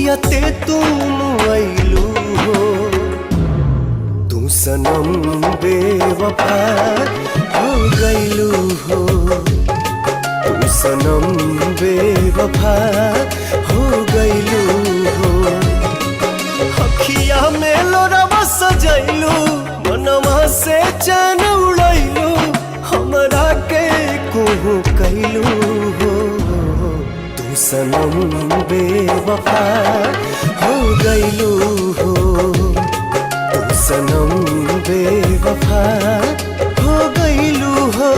जियते तुम आइलू हो। तू सनम बेवफा हो गइलू हो। तू सनम बेवफा हो गइलू हो। अखिया में लोरवा सजैलू, मनवा से चैन उड़ैलू, हमरा के कोहू कैलू हो। तू सनम बेवफा हो गइलू हो। तू सनम बेवफा हो गइलू हो।